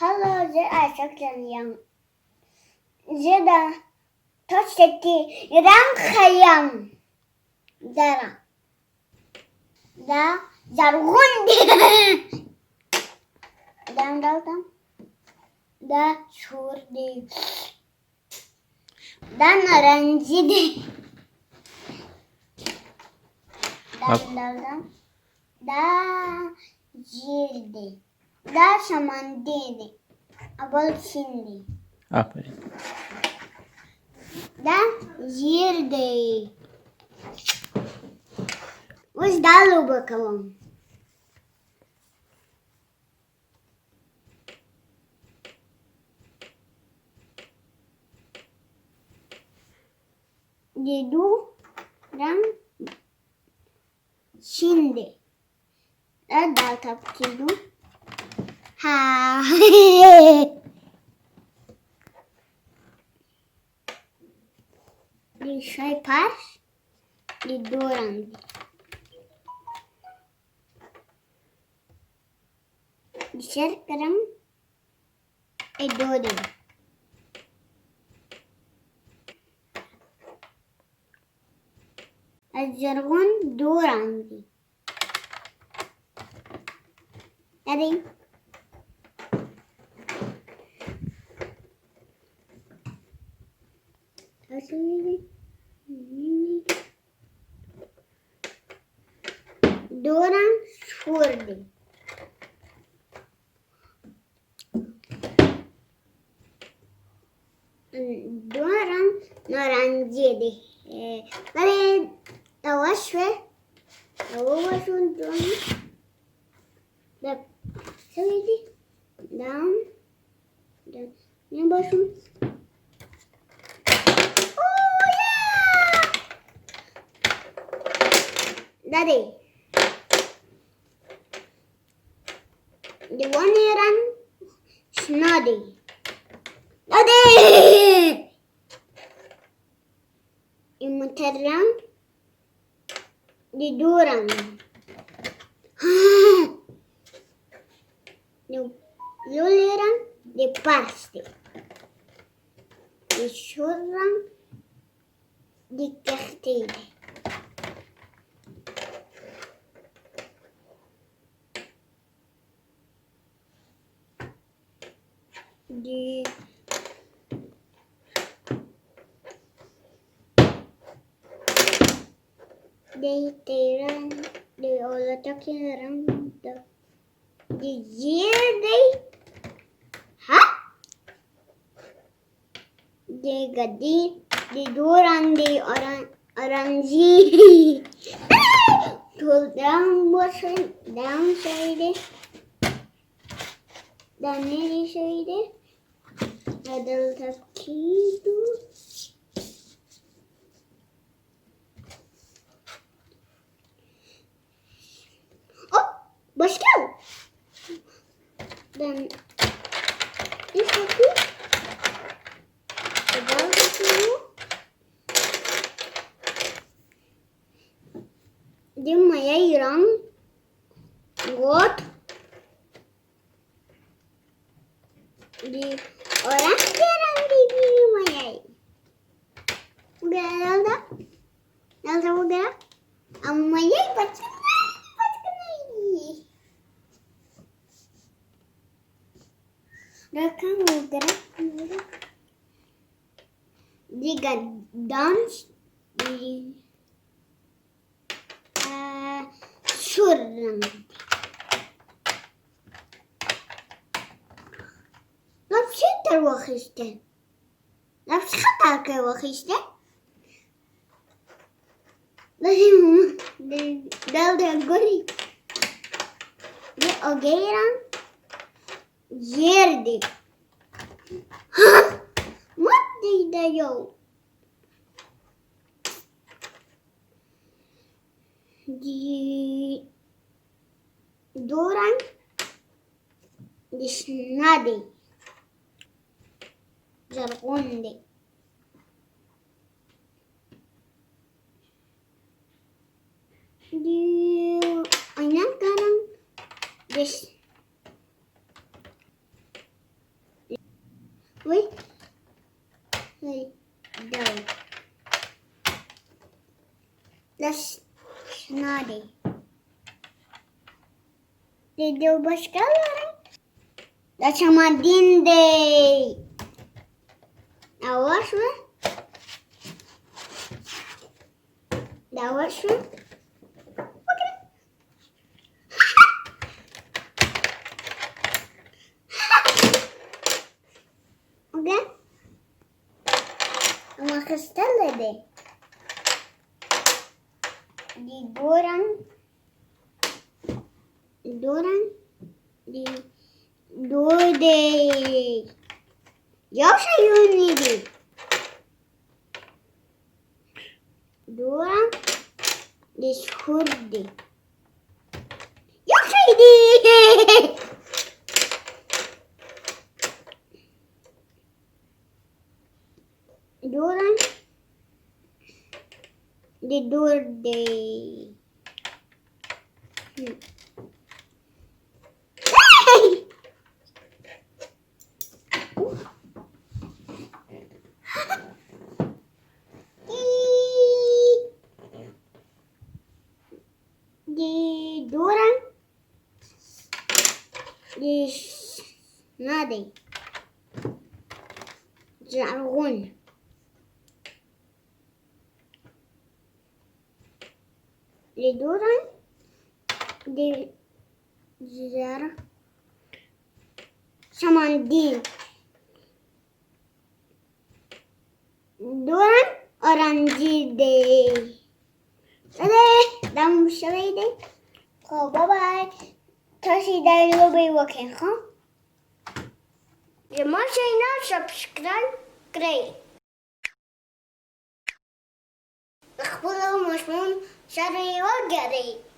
Halo, ze Ayşak'tan yan. Ze da toşteki ran khayam. Dara. Da zargun. Dan. Da şurdi. Da naranjidi. Dan. Da jirdi. Da şamandidi. Abal şimdi. Aferin. Da jirdi. Uzdalı bakalım. Dedu dan şimdi. Dal tapkidu. Ha. Di şey par. Di doran. Di şarkıram. Dode. Azargun doran. Hadi. Doran şurdi. Doran naranjiydi. Hadi yavaş ve yavaş doran. Da söyledi. Down. Ne başım? Oh yeah! Daddy. The one year snoddy. Daddy. Imuteram. The duran. Luliran de paste. De churran de carteira. De teran de olatakiran de yerde. Ha? De gadi de duran de oranji. Down başın down side. Daneri side. Adal takidu. Oh, başka. Dan işte bu. Adal takidu. Di maya iran got di orang jarang di maya. Udah udah. Maya pacar lagi. Rakam udah. Jika dance di şurram. Lapşeter vakiste. Lapşeter vakiste. Dalda gori. De ogeran yerde. Madde de yok. Di doran di snadi. Jargonde. Di aynan karan des شوي هاي داو لس شنادي دو بشكل لا شمادين دي أول شوي أول شوي Okay. Uma castella di Doran di Dode. Jag säger ni det. Doran di Skurdi. Jag säger det. Doran di Dorde. Di Doran di Nadi. Jargon. Di Doran di Zara Samandin. Doran orangi de. دم شویده خب بابای تاشی در رو بی وکن خب جمع شینا سبسکرایب کرد اخبار مشمون شرعی و گری